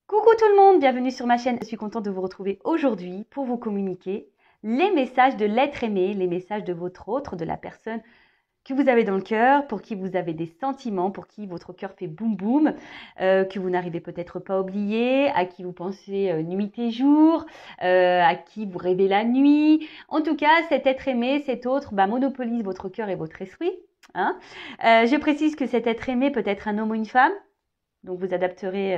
Coucou tout le monde, bienvenue sur ma chaîne. Je suis contente de vous retrouver aujourd'hui pour vous communiquer les messages de l'être aimé, les messages de votre autre, de la personne que vous avez dans le cœur, pour qui vous avez des sentiments, pour qui votre cœur fait boum boum, que vous n'arrivez peut-être pas à oublier, à qui vous pensez nuit et jour, à qui vous rêvez la nuit. En tout cas, cet être aimé, cet autre, monopolise votre cœur et votre esprit. Hein. Je précise que cet être aimé peut être un homme ou une femme. Donc, vous adapterez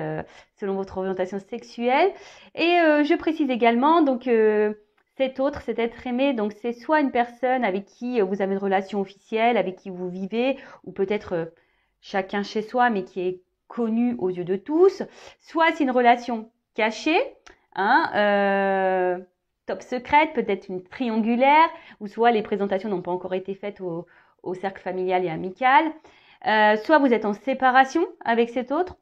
selon votre orientation sexuelle. Et je précise également, donc, cet autre, cet être aimé, donc c'est soit une personne avec qui vous avez une relation officielle, avec qui vous vivez, ou peut-être chacun chez soi, mais qui est connu aux yeux de tous. Soit c'est une relation cachée, hein, top secrète, peut-être une triangulaire, ou soit les présentations n'ont pas encore été faites au cercle familial et amical. Soit vous êtes en séparation avec cet autre,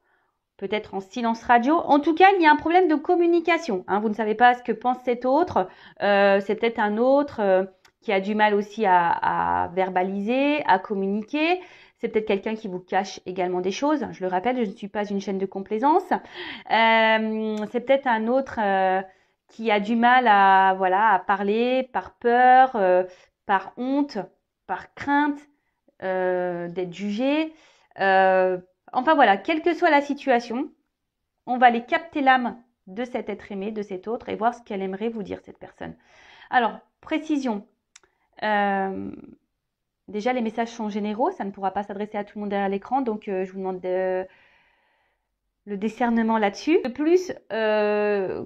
peut-être en silence radio. En tout cas, il y a un problème de communication. Hein. Vous ne savez pas ce que pense cet autre. C'est peut-être un autre qui a du mal aussi à verbaliser, à communiquer. C'est peut-être quelqu'un qui vous cache également des choses. Je le rappelle, je ne suis pas une chaîne de complaisance. C'est peut-être un autre qui a du mal à parler par peur, par honte, par crainte. D'être jugé. Enfin voilà, quelle que soit la situation, on va aller capter l'âme de cet être aimé, de cet autre, et voir ce qu'elle aimerait vous dire, cette personne. Alors, précision. Déjà, les messages sont généraux, ça ne pourra pas s'adresser à tout le monde derrière l'écran, donc je vous demande le discernement là-dessus. De plus, je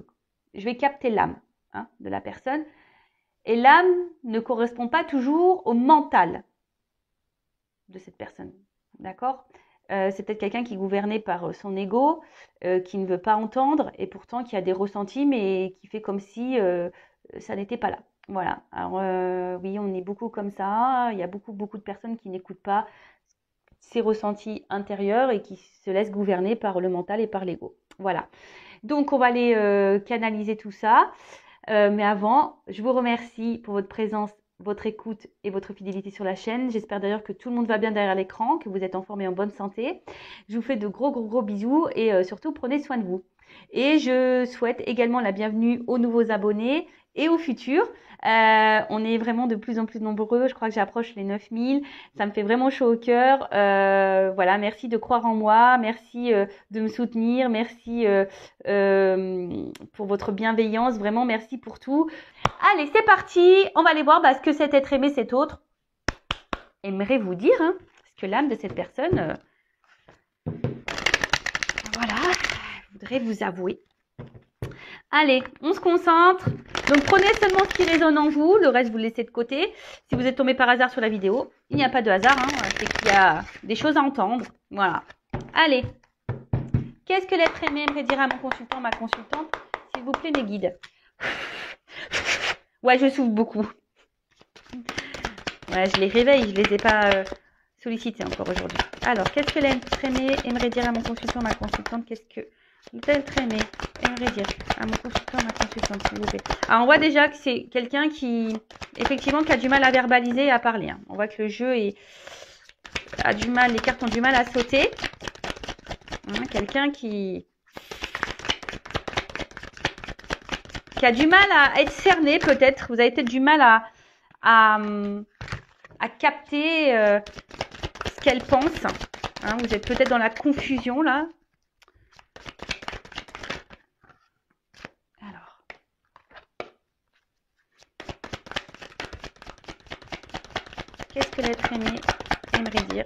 vais capter l'âme de la personne, et l'âme ne correspond pas toujours au mental de cette personne, d'accord? C'est peut-être quelqu'un qui est gouverné par son ego, qui ne veut pas entendre et pourtant qui a des ressentis mais qui fait comme si ça n'était pas là. Voilà, alors oui, on est beaucoup comme ça, il y a beaucoup de personnes qui n'écoutent pas ces ressentis intérieurs et qui se laissent gouverner par le mental et par l'ego. Voilà, donc on va aller canaliser tout ça, mais avant, je vous remercie pour votre présence, votre écoute et votre fidélité sur la chaîne. J'espère d'ailleurs que tout le monde va bien derrière l'écran, que vous êtes en forme et en bonne santé. Je vous fais de gros bisous et surtout prenez soin de vous. Et je souhaite également la bienvenue aux nouveaux abonnés et aux futurs. On est vraiment de plus en plus nombreux. Je crois que j'approche les 9000. Ça me fait vraiment chaud au cœur. Voilà, merci de croire en moi. Merci de me soutenir. Merci pour votre bienveillance. Vraiment, merci pour tout. Allez, c'est parti. On va aller voir ce que cet être aimé, cet autre, aimerait vous dire. Hein, parce que l'âme de cette personne, voilà, voudrait vous avouer. Allez, on se concentre. Donc, prenez seulement ce qui résonne en vous. Le reste, vous le laissez de côté. Si vous êtes tombé par hasard sur la vidéo, il n'y a pas de hasard. Hein, c'est qu'il y a des choses à entendre. Voilà. Allez. Qu'est-ce que l'être aimé aimerait dire à mon consultant, ma consultante? S'il vous plaît, mes guides. Ouais, je souffle beaucoup. Ouais, je les réveille. Je les ai pas sollicités encore aujourd'hui. Alors, qu'est-ce que l'être aimé aimerait dire à mon consultant, ma consultante? Qu'est-ce que l'être aimé aimerait dire à mon consultant, ma consultante, s'il vous plaît? Alors, on voit déjà que c'est quelqu'un qui, effectivement, qui a du mal à verbaliser et à parler. Hein. On voit que le jeu a du mal, les cartes ont du mal à sauter. Hein, quelqu'un qui a du mal à être cerné, peut-être. Vous avez peut-être du mal à capter ce qu'elle pense. Hein, vous êtes peut-être dans la confusion, là. Alors. Qu'est-ce que l'être aimé aimerait dire?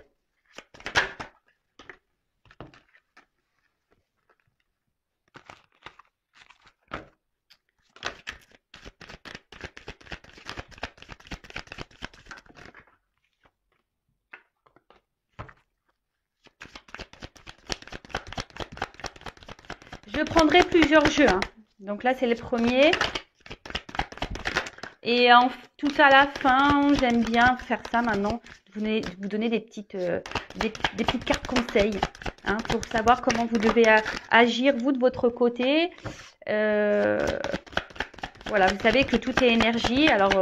Je prendrai plusieurs jeux. Hein. Donc là, c'est le premier. Et tout à la fin, j'aime bien faire ça maintenant. Vous donner des petites cartes conseils hein, pour savoir comment vous devez agir, vous, de votre côté. Voilà, vous savez que tout est énergie. Alors,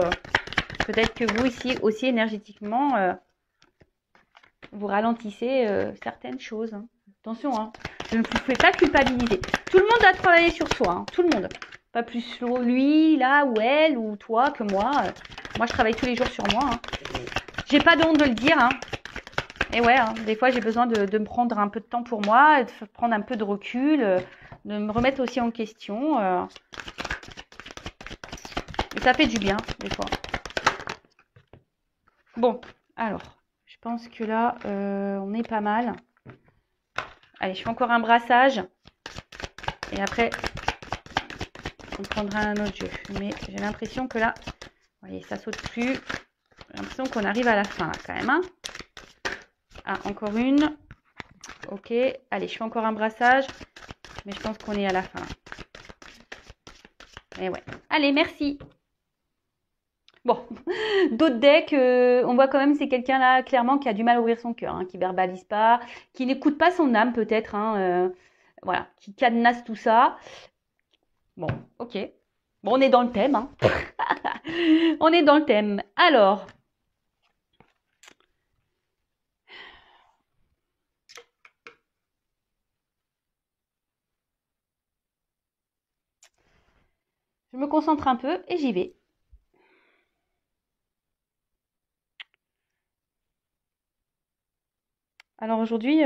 peut-être que vous, ici, aussi énergétiquement, vous ralentissez certaines choses. Hein. Attention, hein. Je ne vous fais pas culpabiliser. Tout le monde doit travailler sur soi, hein, tout le monde. Pas plus sur lui, là, ou elle, ou toi que moi. Moi, je travaille tous les jours sur moi. Hein. J'ai pas de honte de le dire. Hein. Et ouais, hein, des fois, j'ai besoin de me prendre un peu de temps pour moi, de prendre un peu de recul, de me remettre aussi en question. Et ça fait du bien, des fois. Bon, alors, je pense que là, on est pas mal. Allez, je fais encore un brassage. Et après, on prendra un autre jeu. Mais j'ai l'impression que là, vous voyez, ça saute plus. J'ai l'impression qu'on arrive à la fin, là, quand même. Hein. Ah, encore une. Ok. Allez, je fais encore un brassage. Mais je pense qu'on est à la fin. Et ouais. Allez, merci. Bon, d'autres decks, on voit quand même c'est quelqu'un là, clairement, qui a du mal à ouvrir son cœur, hein, qui verbalise pas, qui n'écoute pas son âme peut-être, hein, voilà, qui cadenasse tout ça. Bon, ok. Bon, on est dans le thème, hein. On est dans le thème. Alors, je me concentre un peu et j'y vais. Alors aujourd'hui,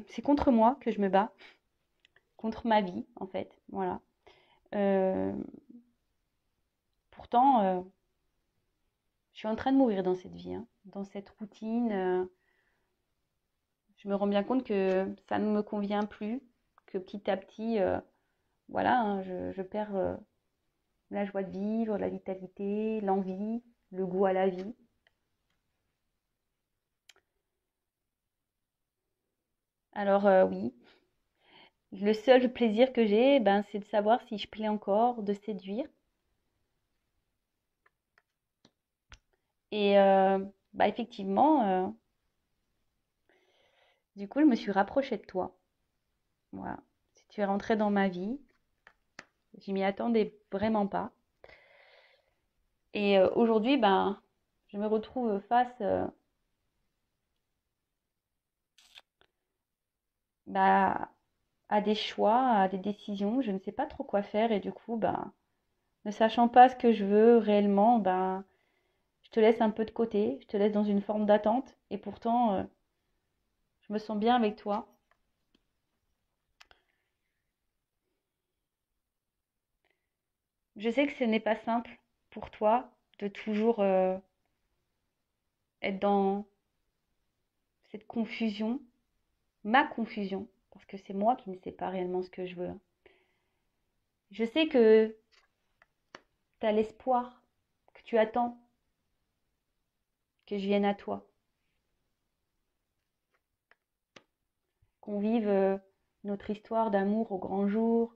c'est contre moi que je me bats, contre ma vie en fait, voilà. Euh, pourtant, je suis en train de mourir dans cette vie, hein, dans cette routine. Je me rends bien compte que ça ne me convient plus, que petit à petit, voilà, hein, je perds la joie de vivre, la vitalité, l'envie, le goût à la vie. Alors oui, le seul plaisir que j'ai, ben, c'est de savoir si je plais encore, de séduire. Et bah, effectivement, du coup, je me suis rapprochée de toi. Voilà. Si tu es rentré dans ma vie, je m'y attendais vraiment pas. Et aujourd'hui, ben, je me retrouve face bah, à des choix, à des décisions. Je ne sais pas trop quoi faire et du coup, ben, ne sachant pas ce que je veux réellement, ben, je te laisse un peu de côté, je te laisse dans une forme d'attente. Et pourtant, je me sens bien avec toi. Je sais que ce n'est pas simple pour toi de toujours être dans cette confusion, ma confusion, parce que c'est moi qui ne sais pas réellement ce que je veux. Je sais que tu as l'espoir, que tu attends que je vienne à toi, qu'on vive notre histoire d'amour au grand jour,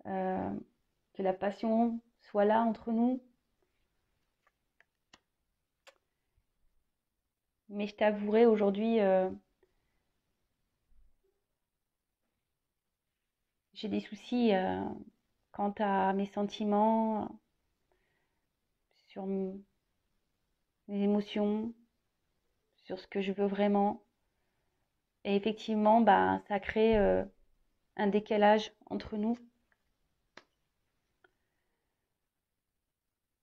euh, que la passion soit là entre nous. Mais je t'avouerai aujourd'hui, j'ai des soucis quant à mes sentiments, sur mes émotions, sur ce que je veux vraiment. Et effectivement, bah, ça crée un décalage entre nous.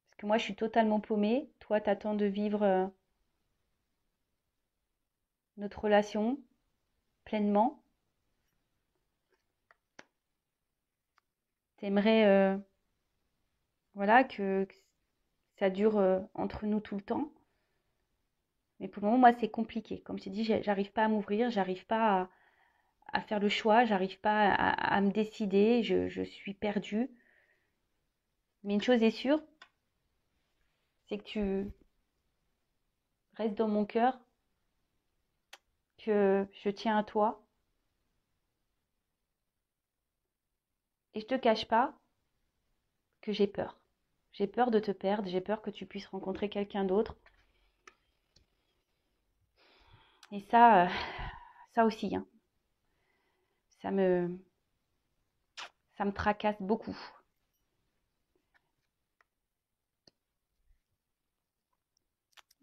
Parce que moi, je suis totalement paumée. Toi, t'attends de vivre notre relation pleinement. T'aimerais, voilà, que ça dure entre nous tout le temps. Mais pour le moment, moi, c'est compliqué. Comme je t'ai dit, j'arrive pas à m'ouvrir, j'arrive pas à faire le choix, j'arrive pas à me décider, je suis perdue. Mais une chose est sûre, c'est que tu restes dans mon cœur, que je tiens à toi. Et je te cache pas que j'ai peur. J'ai peur de te perdre, j'ai peur que tu puisses rencontrer quelqu'un d'autre. Et ça aussi, hein, ça me, ça me tracasse beaucoup.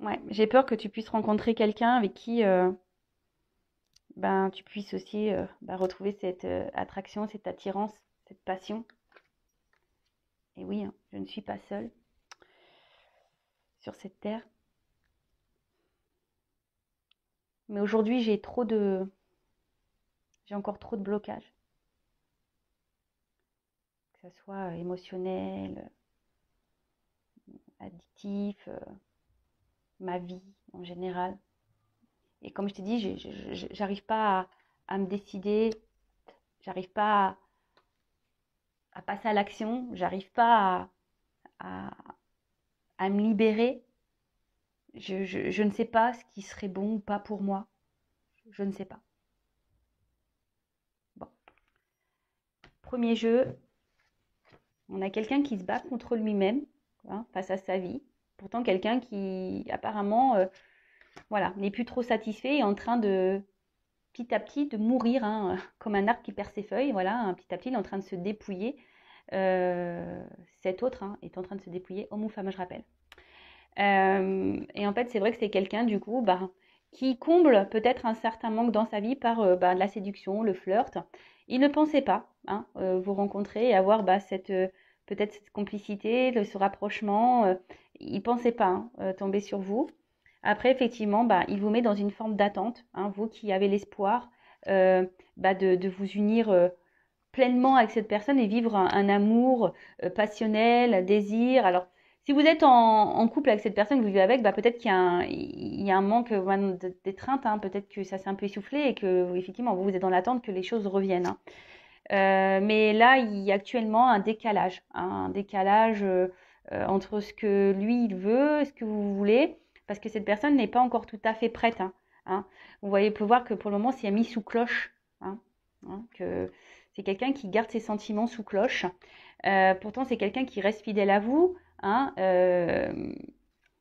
Ouais, j'ai peur que tu puisses rencontrer quelqu'un avec qui ben, tu puisses aussi retrouver cette attraction, cette attirance, cette passion. Et oui, hein, je ne suis pas seule sur cette terre. Mais aujourd'hui, j'ai encore trop de blocages. Que ce soit émotionnel, addictif, ma vie en général. Et comme je t'ai dit, j'arrive pas à me décider, j'arrive pas à passer à l'action, j'arrive pas à me libérer. Je ne sais pas ce qui serait bon ou pas pour moi. Je ne sais pas. Bon. Premier jeu, on a quelqu'un qui se bat contre lui-même, hein, face à sa vie. Pourtant, quelqu'un qui apparemment voilà, n'est plus trop satisfait et est en train de, petit à petit, de mourir, hein, comme un arbre qui perd ses feuilles. Voilà, petit à petit, il est en train de se dépouiller. Cet autre, hein, est en train de se dépouiller, homme ou femme, je rappelle. Et en fait, c'est vrai que c'est quelqu'un, du coup, qui comble peut-être un certain manque dans sa vie par de la séduction, le flirt. Il ne pensait pas, hein, vous rencontrer et avoir peut-être cette complicité, ce rapprochement. Il ne pensait pas, hein, tomber sur vous. Après, effectivement, il vous met dans une forme d'attente, hein, vous qui avez l'espoir de vous unir pleinement avec cette personne et vivre un amour passionnel, un désir. Alors, si vous êtes en couple avec cette personne que vous vivez avec, peut-être qu'il y a un manque d'étreinte, hein, peut-être que ça s'est un peu essoufflé et que effectivement vous êtes dans l'attente que les choses reviennent, hein. Mais là, il y a actuellement un décalage, hein, un décalage entre ce que lui il veut et ce que vous voulez, parce que cette personne n'est pas encore tout à fait prête, hein, hein. Vous voyez, vous pouvez voir que pour le moment, c'est mis sous cloche, hein, hein, que c'est quelqu'un qui garde ses sentiments sous cloche. Pourtant, c'est quelqu'un qui reste fidèle à vous, hein,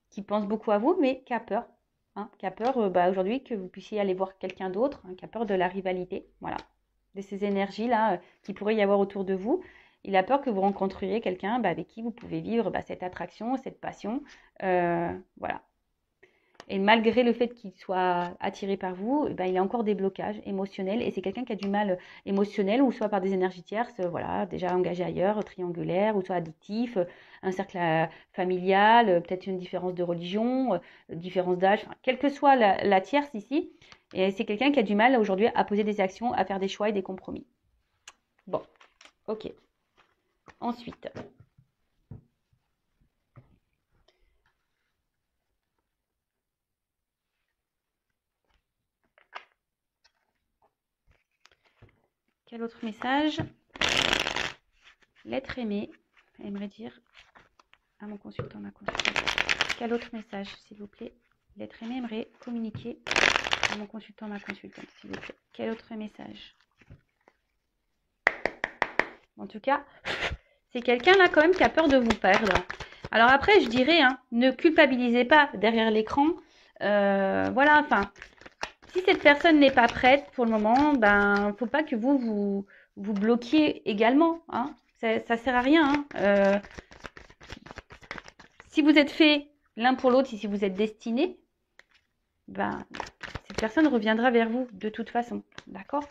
qui pense beaucoup à vous, mais qui a peur, hein, qui a peur aujourd'hui que vous puissiez aller voir quelqu'un d'autre, hein, qui a peur de la rivalité, voilà, de ces énergies-là qui pourrait y avoir autour de vous. Il a peur que vous rencontriez quelqu'un avec qui vous pouvez vivre cette attraction, cette passion, voilà. Et malgré le fait qu'il soit attiré par vous, il a encore des blocages émotionnels. Et c'est quelqu'un qui a du mal émotionnel, ou soit par des énergies tierces, voilà, déjà engagé ailleurs, triangulaire, ou soit addictif, un cercle familial, peut-être une différence de religion, différence d'âge, quelle que soit la tierce ici. Et c'est quelqu'un qui a du mal aujourd'hui à poser des actions, à faire des choix et des compromis. Bon, ok. Ensuite, quel autre message? L'être aimé aimerait dire à mon consultant, ma consultante. Quel autre message, s'il vous plaît? L'être aimé aimerait communiquer à mon consultant, ma consultante, s'il vous plaît. Quel autre message? En tout cas, c'est quelqu'un là quand même qui a peur de vous perdre. Alors après, je dirais, hein, ne culpabilisez pas derrière l'écran. Voilà, enfin, si cette personne n'est pas prête pour le moment, faut pas que vous bloquiez également, hein. Ça sert à rien, hein. Si vous êtes fait l'un pour l'autre, si vous êtes destinés, cette personne reviendra vers vous de toute façon, d'accord?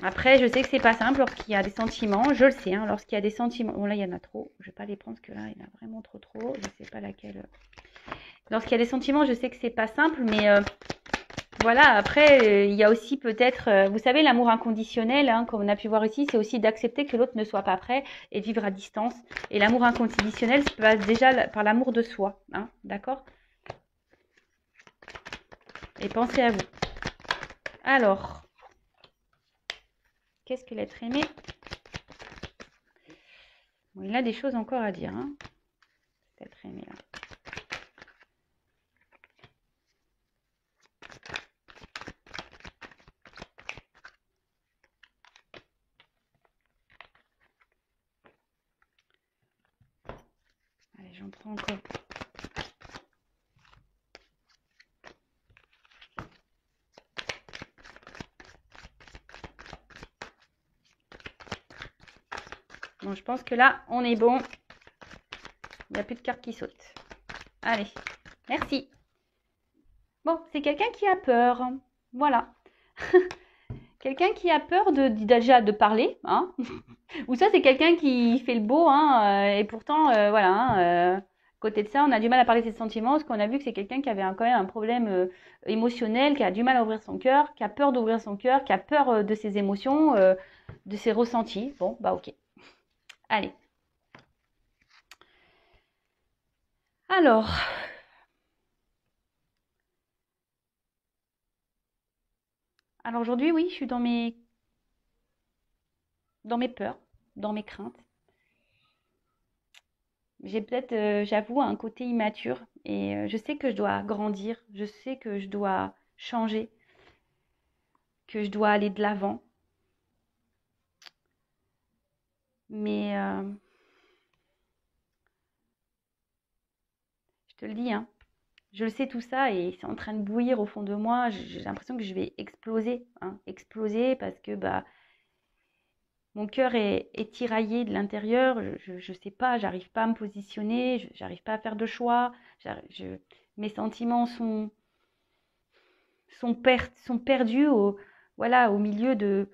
Après, je sais que c'est pas simple lorsqu'il y a des sentiments, je le sais, hein, lorsqu'il y a des sentiments. Bon, là, il y en a trop, je vais pas les prendre parce que là, il y en a vraiment trop, je sais pas laquelle. Lorsqu'il y a des sentiments, je sais que c'est pas simple, mais voilà, après, il y a aussi peut-être, vous savez, l'amour inconditionnel, hein, comme on a pu voir ici, c'est aussi d'accepter que l'autre ne soit pas prêt et de vivre à distance. Et l'amour inconditionnel se passe déjà par l'amour de soi, hein, d'accord? Et pensez à vous. Alors, qu'est-ce que l'être aimé? Bon, il a des choses encore à dire, hein, cet être aimé là. Allez, j'en prends encore. Bon, je pense que là, on est bon. Il n'y a plus de cartes qui sautent. Allez, merci. Bon, c'est quelqu'un qui a peur. Voilà. Quelqu'un qui a peur déjà de parler, hein. Ou ça, c'est quelqu'un qui fait le beau, hein, et pourtant, voilà, hein, côté de ça, on a du mal à parler de ses sentiments, parce qu'on a vu que c'est quelqu'un qui avait quand même un problème émotionnel, qui a du mal à ouvrir son cœur, qui a peur d'ouvrir son cœur, qui a peur de ses émotions, de ses ressentis. Bon, bah ok. Allez. Alors, aujourd'hui, oui, je suis dans mes peurs, dans mes craintes. J'ai peut-être, j'avoue, un côté immature et je sais que je dois grandir, je sais que je dois changer, que je dois aller de l'avant. Mais je te le dis, hein, je le sais tout ça et c'est en train de bouillir au fond de moi. J'ai l'impression que je vais exploser, hein, exploser parce que bah mon cœur est tiraillé de l'intérieur. Je sais pas, j'arrive pas à me positionner, j'arrive pas à faire de choix. Mes sentiments sont perdus voilà, au milieu de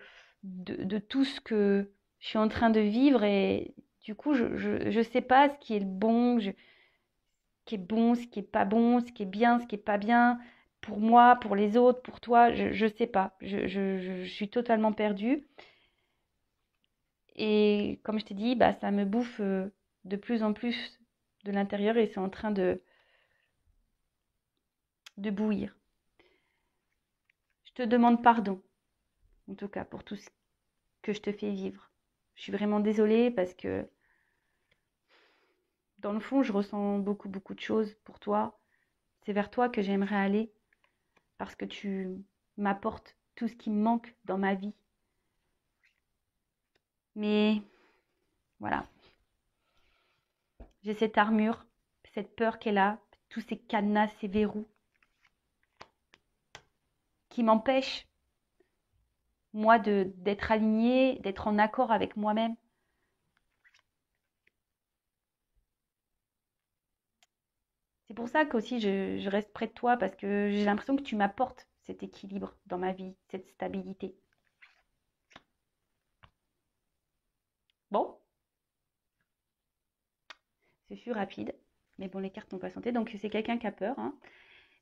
tout ce que je suis en train de vivre et du coup, je sais pas ce qui est le bon, ce qui est bon, ce qui est pas bon, ce qui est bien, ce qui est pas bien pour moi, pour les autres, pour toi, je sais pas. Je suis totalement perdue et comme je t'ai dit, bah, ça me bouffe de plus en plus de l'intérieur et c'est en train de bouillir. Je te demande pardon, en tout cas, pour tout ce que je te fais vivre. Je suis vraiment désolée parce que dans le fond, je ressens beaucoup, beaucoup de choses pour toi. C'est vers toi que j'aimerais aller parce que tu m'apportes tout ce qui me manque dans ma vie. Mais voilà, j'ai cette armure, cette peur qu'elle a, tous ces cadenas, ces verrous qui m'empêchent, moi, d'être alignée, d'être en accord avec moi-même. C'est pour ça qu'aussi je reste près de toi parce que j'ai l'impression que tu m'apportes cet équilibre dans ma vie, cette stabilité. Bon, ce fut rapide, mais bon, les cartes n'ont pas santé. Donc c'est quelqu'un qui a peur, hein,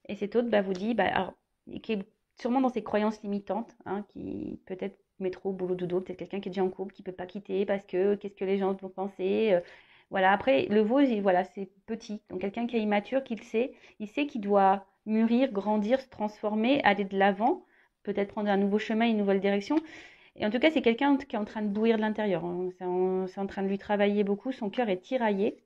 et cet autre bah, vous dit, bah, alors, qui est sûrement dans ses croyances limitantes, hein, qui peut-être met trop au boulot dodo, peut-être quelqu'un qui est déjà en couple, qui ne peut pas quitter parce que qu'est-ce que les gens vont penser. Voilà, après, le veau, voilà, c'est petit. Donc quelqu'un qui est immature, qui le sait, il sait qu'il doit mûrir, grandir, se transformer, aller de l'avant, peut-être prendre un nouveau chemin, une nouvelle direction. Et en tout cas, c'est quelqu'un qui est en train de bouillir de l'intérieur, hein. C'est en train de lui travailler beaucoup, son cœur est tiraillé.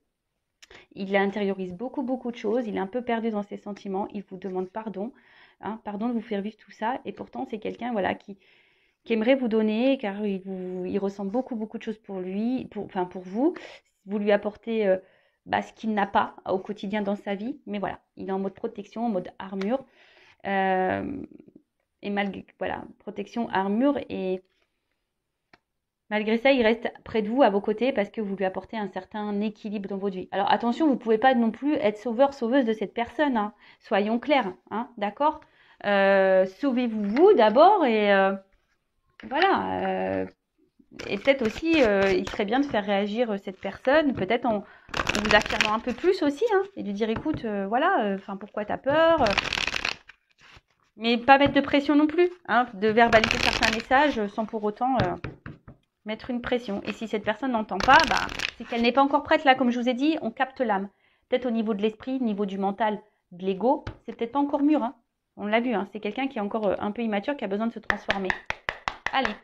Il intériorise beaucoup, beaucoup de choses. Il est un peu perdu dans ses sentiments. Il vous demande pardon, hein, pardon de vous faire vivre tout ça. Et pourtant, c'est quelqu'un voilà, qui aimerait vous donner, car il ressent beaucoup, beaucoup de choses pour lui, enfin pour vous. Vous lui apportez bah, ce qu'il n'a pas au quotidien dans sa vie. Mais voilà, il est en mode protection, en mode armure. Et malgré, voilà, protection, armure. Et malgré ça, il reste près de vous, à vos côtés, parce que vous lui apportez un certain équilibre dans votre vie. Alors attention, vous ne pouvez pas non plus être sauveur, sauveuse de cette personne, hein. Soyons clairs, hein, d'accord. Sauvez-vous vous d'abord et voilà. Et peut-être aussi, il serait bien de faire réagir cette personne, peut-être en vous affirmant un peu plus aussi, hein, et de dire écoute, voilà, enfin pourquoi t'as peur, mais pas mettre de pression non plus, hein, de verbaliser certains messages sans pour autant mettre une pression. Et si cette personne n'entend pas, bah, c'est qu'elle n'est pas encore prête. Là, comme je vous ai dit, on capte l'âme. Peut-être au niveau de l'esprit, au niveau du mental, de l'ego, c'est peut-être pas encore mûr, hein. On l'a vu, hein. C'est quelqu'un qui est encore un peu immature, qui a besoin de se transformer. Allez,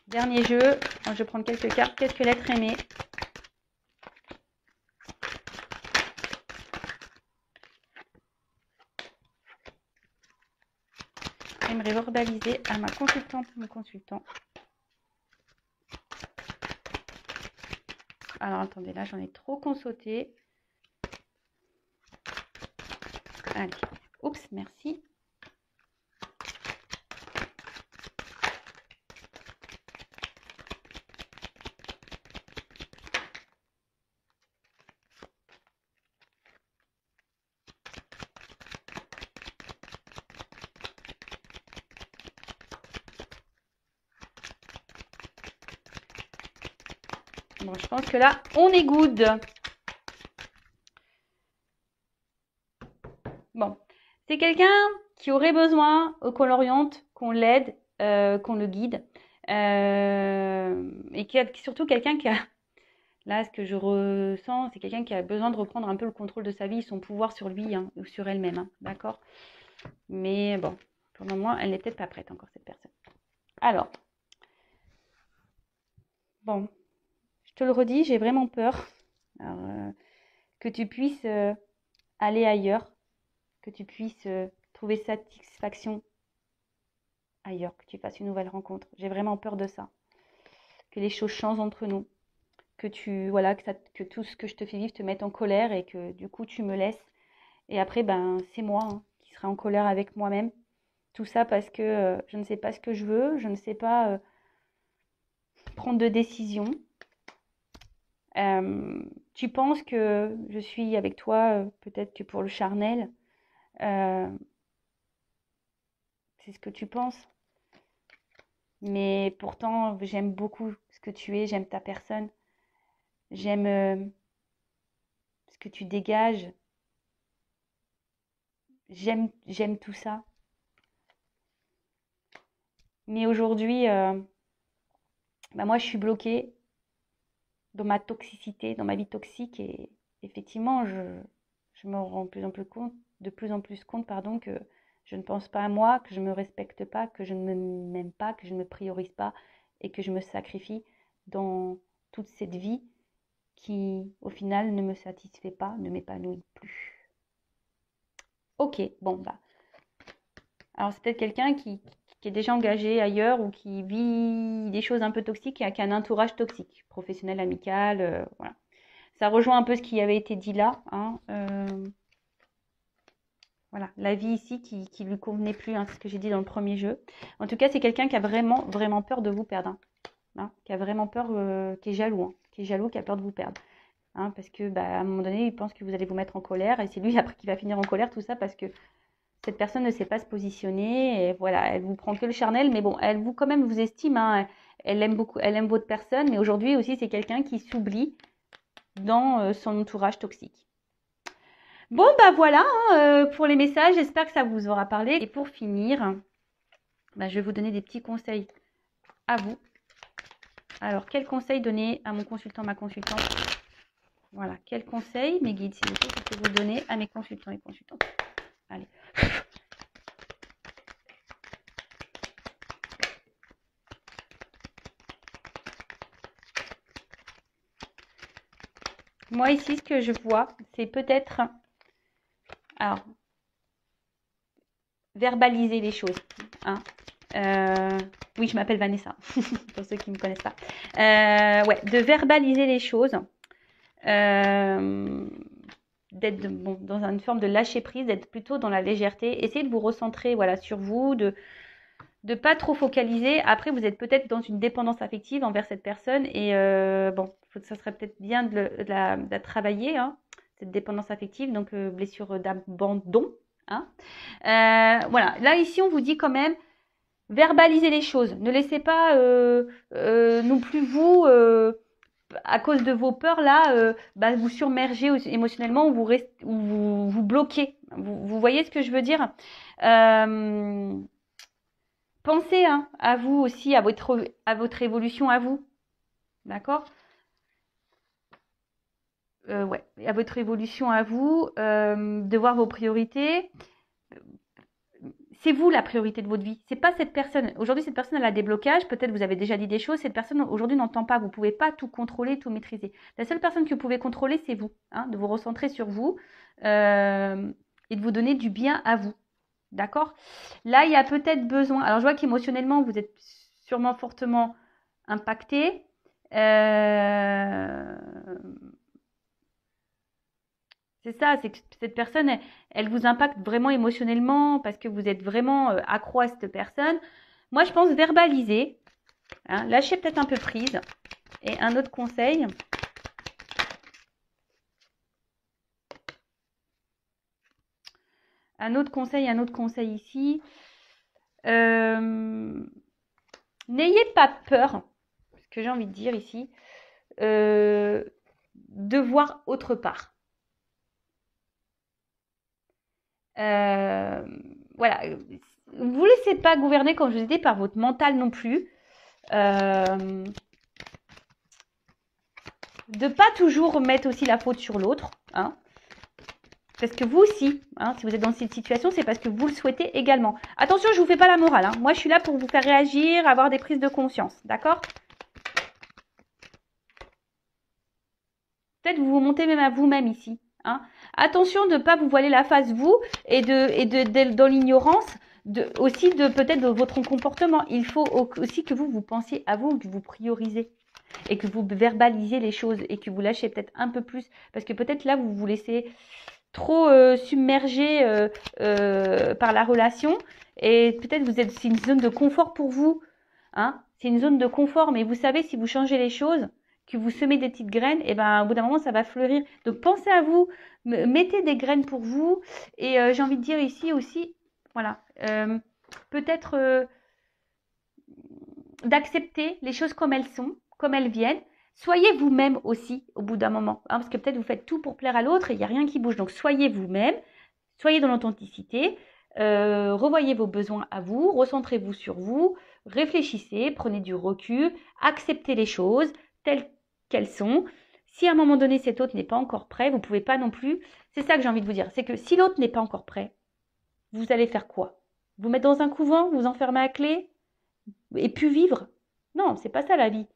dernier jeu. Je vais prendre quelques cartes. Qu'est-ce que l'être aimé? J'aimerais verbaliser à ma consultante, mon consultant. Alors attendez, là j'en ai trop consauté. Allez, oups, merci. Bon, je pense que là, on est good. Bon, c'est quelqu'un qui aurait besoin qu'on l'oriente, qu'on l'aide, qu'on le guide. Et surtout quelqu'un qui a, là, ce que je ressens, c'est quelqu'un qui a besoin de reprendre un peu le contrôle de sa vie, son pouvoir sur lui hein, ou sur elle-même. Hein, d'accord? Mais bon, pour le moment, elle n'est peut-être pas prête encore, cette personne. Alors, bon, je te le redis, j'ai vraiment peur que tu puisses aller ailleurs, que tu puisses trouver satisfaction ailleurs, que tu fasses une nouvelle rencontre. J'ai vraiment peur de ça. Que les choses changent entre nous. Que tout ce que je te fais vivre te mette en colère et que du coup tu me laisses. Et après, ben, c'est moi hein, qui serai en colère avec moi-même. Tout ça parce que je ne sais pas ce que je veux, je ne sais pas prendre de décision. Tu penses que je suis avec toi, peut-être que pour le charnel. C'est ce que tu penses. Mais pourtant, j'aime beaucoup ce que tu es, j'aime ta personne. J'aime ce que tu dégages. J'aime tout ça. Mais aujourd'hui, bah moi, je suis bloquée dans ma toxicité, dans ma vie toxique. Et effectivement, je me rends de plus en plus compte, pardon, que je ne pense pas à moi, que je ne me respecte pas, que je ne m'aime pas, que je ne me priorise pas et que je me sacrifie dans toute cette vie qui, au final, ne me satisfait pas, ne m'épanouit plus. Ok, bon, bah. Alors, c'est peut-être quelqu'un qui est déjà engagé ailleurs ou qui vit des choses un peu toxiques et qui a un entourage toxique, professionnel, amical, voilà. Ça rejoint un peu ce qui avait été dit là. Hein, voilà, la vie ici qui lui convenait plus, hein, c'est ce que j'ai dit dans le premier jeu. En tout cas, c'est quelqu'un qui a vraiment, vraiment peur de vous perdre. Hein, qui a vraiment peur, qui est jaloux, hein, qui a peur de vous perdre. Hein, parce que bah, à un moment donné, il pense que vous allez vous mettre en colère et c'est lui après qui va finir en colère, tout ça parce que cette personne ne sait pas se positionner et voilà, elle vous prend que le charnel, mais bon, elle vous quand même vous estime, hein, elle aime beaucoup, elle aime votre personne, mais aujourd'hui aussi c'est quelqu'un qui s'oublie dans son entourage toxique. Bon bah voilà hein, pour les messages, j'espère que ça vous aura parlé. Et pour finir, bah, je vais vous donner des petits conseils à vous. Alors quel conseil donner à mon consultant, ma consultante? Voilà, quel conseil, mes guides, s'il vous plaît, je peux vous donner à mes consultants et consultantes. Allez. Moi ici, ce que je vois, c'est peut-être, alors, verbaliser les choses. Hein. Oui, je m'appelle Vanessa, pour ceux qui ne me connaissent pas. Ouais, de verbaliser les choses. D'être bon, dans une forme de lâcher prise, d'être plutôt dans la légèreté. Essayez de vous recentrer voilà, sur vous, de pas trop focaliser. Après, vous êtes peut-être dans une dépendance affective envers cette personne et bon, ça serait peut-être bien de la travailler, hein, cette dépendance affective, donc blessure d'abandon. Hein. Voilà, là ici on vous dit quand même, verbalisez les choses. Ne laissez pas non plus vous, à cause de vos peurs là, bah, vous surmerger émotionnellement ou vous bloquez. Vous voyez ce que je veux dire? Pensez hein, à vous aussi, à votre évolution à vous. D'accord? Ouais, à votre évolution à vous, de voir vos priorités. C'est vous la priorité de votre vie. C'est pas cette personne. Aujourd'hui, cette personne elle a des blocages. Peut-être vous avez déjà dit des choses. Cette personne aujourd'hui n'entend pas. Vous pouvez pas tout contrôler, tout maîtriser. La seule personne que vous pouvez contrôler, c'est vous. Hein, de vous recentrer sur vous et de vous donner du bien à vous. D'accord? Là, il y a peut-être besoin. Alors, je vois qu'émotionnellement, vous êtes sûrement fortement impacté. C'est ça, c'est que cette personne, elle vous impacte vraiment émotionnellement parce que vous êtes vraiment accro à cette personne. Moi, je pense verbaliser, hein, lâcher peut-être un peu prise. Et un autre conseil. Un autre conseil ici. N'ayez pas peur, ce que j'ai envie de dire ici, de voir autre part. Voilà. Vous ne laissez pas gouverner, comme je vous ai dit, par votre mental non plus. De pas toujours mettre aussi la faute sur l'autre. Hein. Parce que vous aussi, hein, si vous êtes dans cette situation, c'est parce que vous le souhaitez également. Attention, je ne vous fais pas la morale. Hein. Moi, je suis là pour vous faire réagir, avoir des prises de conscience. D'accord? Peut-être vous vous montez même à vous-même ici. Hein. Attention de ne pas vous voiler la face, vous, et dans l'ignorance, aussi de peut-être de votre comportement. Il faut aussi que vous pensiez à vous, que vous priorisez. Et que vous verbalisiez les choses et que vous lâchez peut-être un peu plus. Parce que peut-être là, vous vous laissez trop submergé par la relation et peut-être c'est une zone de confort pour vous. Hein, c'est une zone de confort, mais vous savez, si vous changez les choses, que vous semez des petites graines, et ben au bout d'un moment, ça va fleurir. Donc pensez à vous, mettez des graines pour vous. Et j'ai envie de dire ici aussi, voilà, peut-être d'accepter les choses comme elles sont, comme elles viennent. Soyez vous-même aussi au bout d'un moment, hein, parce que peut-être vous faites tout pour plaire à l'autre et il n'y a rien qui bouge. Donc soyez vous-même, soyez dans l'authenticité, revoyez vos besoins à vous, recentrez-vous sur vous, réfléchissez, prenez du recul, acceptez les choses telles qu'elles sont. Si à un moment donné cet autre n'est pas encore prêt, vous ne pouvez pas non plus. C'est ça que j'ai envie de vous dire, c'est que si l'autre n'est pas encore prêt, vous allez faire quoi? Vous mettre dans un couvent, vous enfermer à clé et puis vivre? Non, c'est pas ça la vie.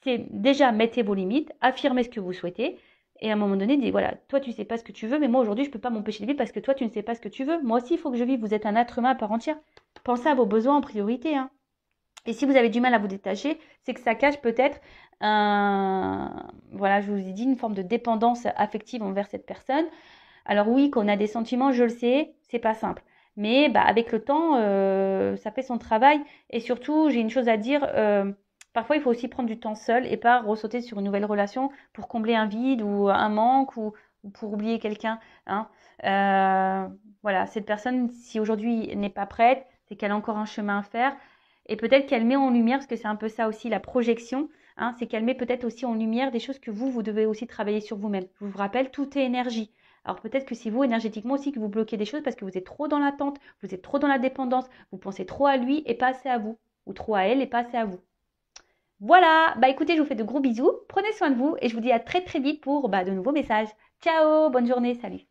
C'est déjà mettez vos limites, affirmez ce que vous souhaitez et à un moment donné, dites voilà, toi tu sais pas ce que tu veux, mais moi aujourd'hui je peux pas m'empêcher de vivre parce que toi tu ne sais pas ce que tu veux. Moi aussi il faut que je vive, vous êtes un être humain à part entière. Pensez à vos besoins en priorité. Hein. Et si vous avez du mal à vous détacher, c'est que ça cache peut-être voilà, je vous ai dit, une forme de dépendance affective envers cette personne. Alors oui, qu'on a des sentiments, je le sais, c'est pas simple. Mais bah, avec le temps, ça fait son travail. Et surtout, j'ai une chose à dire. Parfois, il faut aussi prendre du temps seul et pas ressauter sur une nouvelle relation pour combler un vide ou un manque ou pour oublier quelqu'un. Hein. Voilà, cette personne, si aujourd'hui n'est pas prête, c'est qu'elle a encore un chemin à faire. Et peut-être qu'elle met en lumière, parce que c'est un peu ça aussi la projection, hein, c'est qu'elle met peut-être aussi en lumière des choses que vous devez aussi travailler sur vous-même. Je vous rappelle, tout est énergie. Alors peut-être que c'est vous énergétiquement aussi que vous bloquez des choses parce que vous êtes trop dans l'attente, vous êtes trop dans la dépendance, vous pensez trop à lui et pas assez à vous, ou trop à elle et pas assez à vous. Voilà, bah écoutez, je vous fais de gros bisous, prenez soin de vous et je vous dis à très très vite pour de nouveaux messages. Ciao, bonne journée, salut.